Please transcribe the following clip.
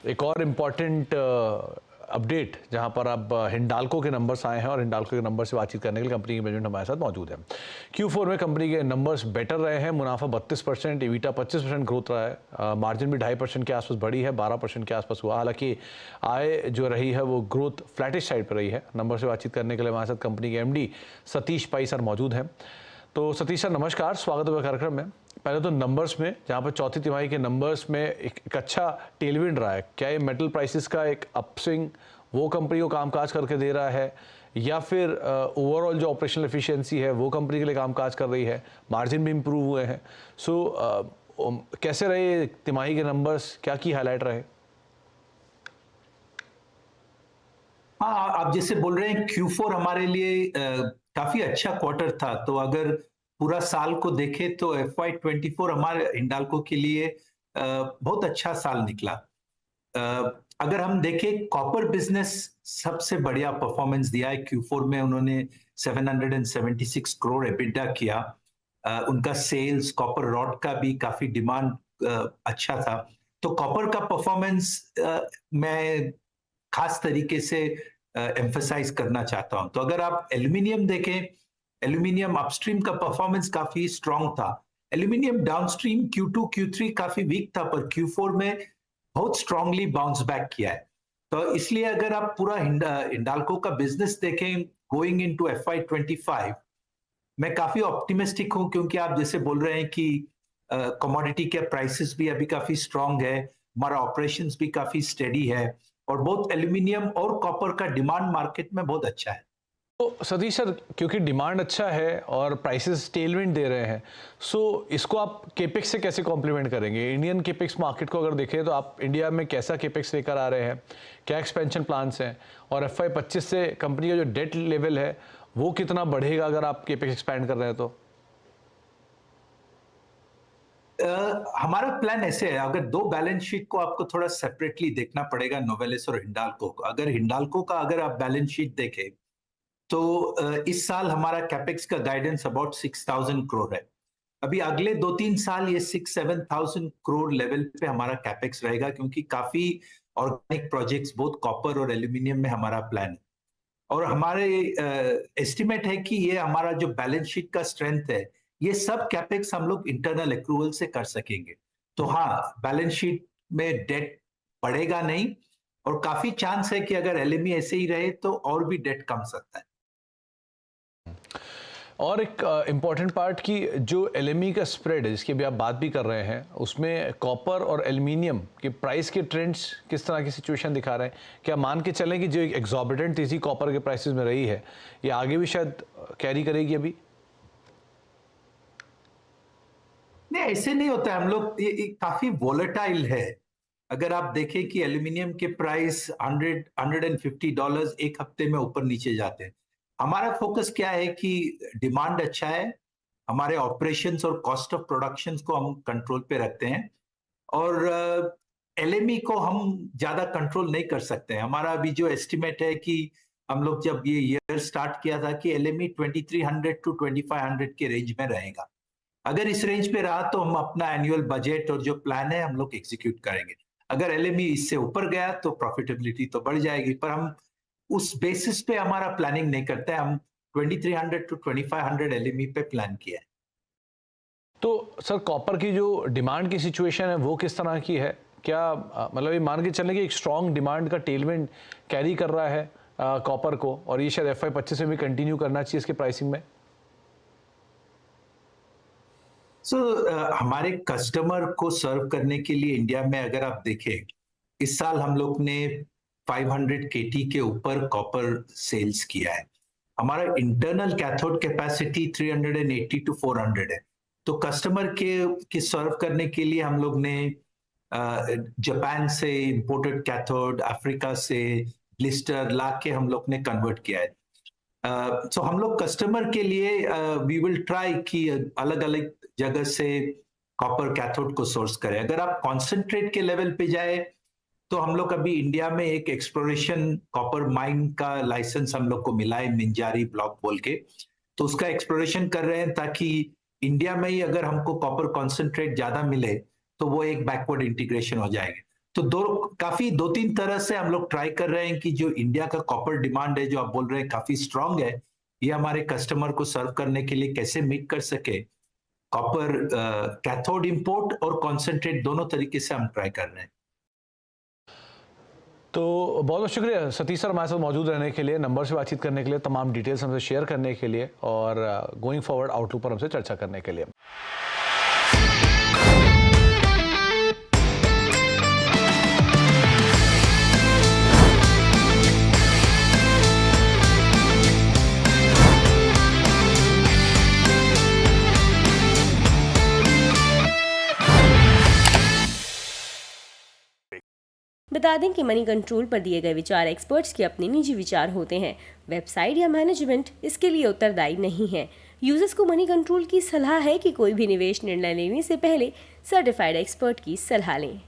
एक और important update जहां पर अब हिंडाल्को के नंबर्स आए हैं और हिंडाल्को के नंबर से बातचीत करने के लिए कंपनी के मैनेजमेंट हमारे साथ मौजूद है। Q4 में कंपनी के नंबर्स बेटर रहे हैं, मुनाफा 32%, ईबिटा 25% ग्रोथ रहा है, मार्जिन भी 2.5% के आसपास बढ़ी है, 12% के आसपास हुआ। हालांकि आय जो रही है वो ग्रोथ फ्लैटिश साइड पर रही है। नंबर से बातचीत करने के लिए हमारे साथ कंपनी के एमडी सतीश पाई सर मौजूद हैं। तो सतीश सर नमस्कार, स्वागत है कार्यक्रम में। पहले तो नंबर्स में, जहां पर चौथी तिमाही के नंबर्स में एक अच्छा टेलविंड रहा है, क्या ये मेटल प्राइसेस का एक अपस्विंग वो कंपनी को कामकाज करके दे रहा है, या फिर ओवरऑल जो ऑपरेशनल एफिशिएंसी है वो कंपनी के लिए कामकाज कर रही है, मार्जिन भी इंप्रूव हुए हैं। कैसे रहे तिमाही के नंबर्स, क्या की हाईलाइट रहे? हाँ, आप जैसे बोल रहे हैं Q4 हमारे लिए काफी अच्छा क्वार्टर था। तो अगर पूरा साल को देखें तो FY24 हमारे हिंडाल्को के लिए बहुत अच्छा साल निकला। अगर हम देखें कॉपर बिजनेस सबसे बढ़िया परफॉर्मेंस दिया है। Q4 में उन्होंने 776 करोड़ एबिटा किया। उनका सेल्स कॉपर रॉड का भी काफी डिमांड अच्छा था। तो कॉपर का परफॉर्मेंस मैं खास तरीके से एम्फसाइज करना चाहता हूं। तो अगर आप एल्यूमिनियम देखें, एल्यूमिनियम अपस्ट्रीम का परफॉर्मेंस काफी स्ट्रांग था। एल्यूमिनियम डाउनस्ट्रीम Q2 Q3 काफी वीक था, पर Q4 में बहुत स्ट्रांगली बाउंस बैक किया है। तो इसलिए अगर आप पूरा हिंडाल्को का बिजनेस देखें गोइंग इनटू FY25, मैं काफी ऑप्टिमिस्टिक हूं, क्योंकि आप जैसे बोल रहे हैं कि कमोडिटी के प्राइसेस भी अभी काफी स्ट्रांग है, हमारा ऑपरेशंस भी काफी स्टेडी है, और बहुत एल्यूमिनियम और कॉपर का डिमांड मार्केट में बहुत अच्छा है। तो सतीश सर, क्योंकि डिमांड अच्छा है और प्राइसेस टेलविंड दे रहे हैं, इसको आप केपेक्स से कैसे कॉम्प्लीमेंट करेंगे? इंडियन केपेक्स मार्केट को अगर देखें तो आप इंडिया में कैसा केपेक्स लेकर आ रहे हैं, क्या एक्सपेंशन प्लान्स हैं, और FY25 से कंपनी का जो डेट लेवल है वो कितना बढ़ेगा अगर आप केपेक्स एक्सपैंड कर रहे हैं तो? हमारा प्लान ऐसे है, अगर दो बैलेंस शीट को आपको थोड़ा सेपरेटली देखना पड़ेगा, नोवेलिस और हिंडाल्को को। अगर हिंडाल्को का अगर आप बैलेंस शीट देखें तो इस साल हमारा कैपेक्स का गाइडेंस अबाउट 6,000 करोड़ है। अभी अगले 2-3 साल ये 6-7,000 करोड़ लेवल पे हमारा कैपेक्स रहेगा, क्योंकि काफी ऑर्गेनिक प्रोजेक्ट्स बोथ कॉपर और एल्यूमिनियम में हमारा प्लान है। और हमारे एस्टिमेट है कि ये हमारा जो बैलेंस शीट का स्ट्रेंथ है, ये सब कैपेक्स हम लोग इंटरनल एक्रूवल से कर सकेंगे। तो हाँ, बैलेंस शीट में डेट बढ़ेगा नहीं, और काफी चांस है कि अगर एलएमई ऐसे ही रहे तो और भी डेट कम सकता है। और एक इम्पॉर्टेंट पार्ट की जो एलएमई का स्प्रेड है, जिसकी भी आप बात भी कर रहे हैं, उसमें कॉपर और एल्यूमिनियम के प्राइस के ट्रेंड्स किस तरह की सिचुएशन दिखा रहे हैं? क्या मान के चलें कि जो एक एग्जॉर्बिटेंट तेजी कॉपर के प्राइसेस में रही है, ये आगे भी शायद कैरी करेगी अभी? नहीं, ऐसे नहीं होता है। हम लोग ये काफी वोलेटाइल है। अगर आप देखें कि एल्यूमिनियम के प्राइस $100-150 एक हफ्ते में ऊपर नीचे जाते हैं। हमारा फोकस क्या है कि डिमांड अच्छा है, हमारे ऑपरेशंस और कॉस्ट ऑफ प्रोडक्शन को हम कंट्रोल पे रखते हैं, और एलएमई को हम ज्यादा कंट्रोल नहीं कर सकते हैं। हमारा अभी जो एस्टिमेट है कि हम लोग जब ये ईयर स्टार्ट किया था कि एलएमई 2300 to 2500 के रेंज में रहेगा। अगर इस रेंज पे रहा तो हम अपना एनुअल बजट और जो प्लान है हम लोग एग्जीक्यूट करेंगे। अगर एलएमई इससे ऊपर गया तो प्रॉफिटेबिलिटी तो बढ़ जाएगी, पर हम उस बेसिस पे हमारा प्लानिंग नहीं करते हैं। हम 2300 to 2500 एलएमई पे प्लान किया है। तो सर, कॉपर की जो डिमांड की सिचुएशन है वो किस तरह की है? क्या मतलब ये मान के चलें कि एक स्ट्रॉन्ग डिमांड का टेलविंड कैरी कर रहा है कॉपर को, और ये शायद FY25 में भी कंटिन्यू करना चाहिए इसके प्राइसिंग में? हमारे कस्टमर को सर्व करने के लिए इंडिया में अगर आप देखें, इस साल हम लोग ने 500 केटी के ऊपर कॉपर सेल्स किया है। हमारा इंटरनल कैथोड कैपेसिटी 380 to 400 है। तो कस्टमर के सर्व करने के लिए हम लोग ने जापान से इंपोर्टेड कैथोड, अफ्रीका से ब्लिस्टर ला के हम लोग ने कन्वर्ट किया है। सो हम लोग कस्टमर के लिए वी विल ट्राई कि अलग अलग जगह से कॉपर कैथोड को सोर्स करें। अगर आप कॉन्सेंट्रेट के लेवल पे जाए तो हम लोग अभी इंडिया में एक एक्सप्लोरेशन कॉपर माइन का लाइसेंस हम लोग को मिला है, मिंजारी ब्लॉक बोल के। तो उसका एक्सप्लोरेशन कर रहे हैं, ताकि इंडिया में ही अगर हमको कॉपर कॉन्सेंट्रेट ज्यादा मिले तो वो एक बैकवर्ड इंटीग्रेशन हो जाएगा। तो काफी 2-3 तरह से हम लोग ट्राई कर रहे हैं कि जो इंडिया का कॉपर डिमांड है, जो आप बोल रहे हैं काफी स्ट्रांग है, ये हमारे कस्टमर को सर्व करने के लिए कैसे मीट कर सके। कॉपर कैथोड इंपोर्ट और कॉन्सेंट्रेट दोनों तरीके से हम ट्राई कर रहे हैं। तो बहुत बहुत शुक्रिया सतीश सर, हमारे साथ मौजूद रहने के लिए, नंबर से बातचीत करने के लिए, तमाम डिटेल्स हमसे शेयर करने के लिए और गोइंग फॉरवर्ड आउटलुक पर हमसे चर्चा करने के लिए। बता दें कि मनी कंट्रोल पर दिए गए विचार एक्सपर्ट्स के अपने निजी विचार होते हैं। वेबसाइट या मैनेजमेंट इसके लिए उत्तरदायी नहीं है। यूजर्स को मनी कंट्रोल की सलाह है कि कोई भी निवेश निर्णय लेने से पहले सर्टिफाइड एक्सपर्ट की सलाह लें।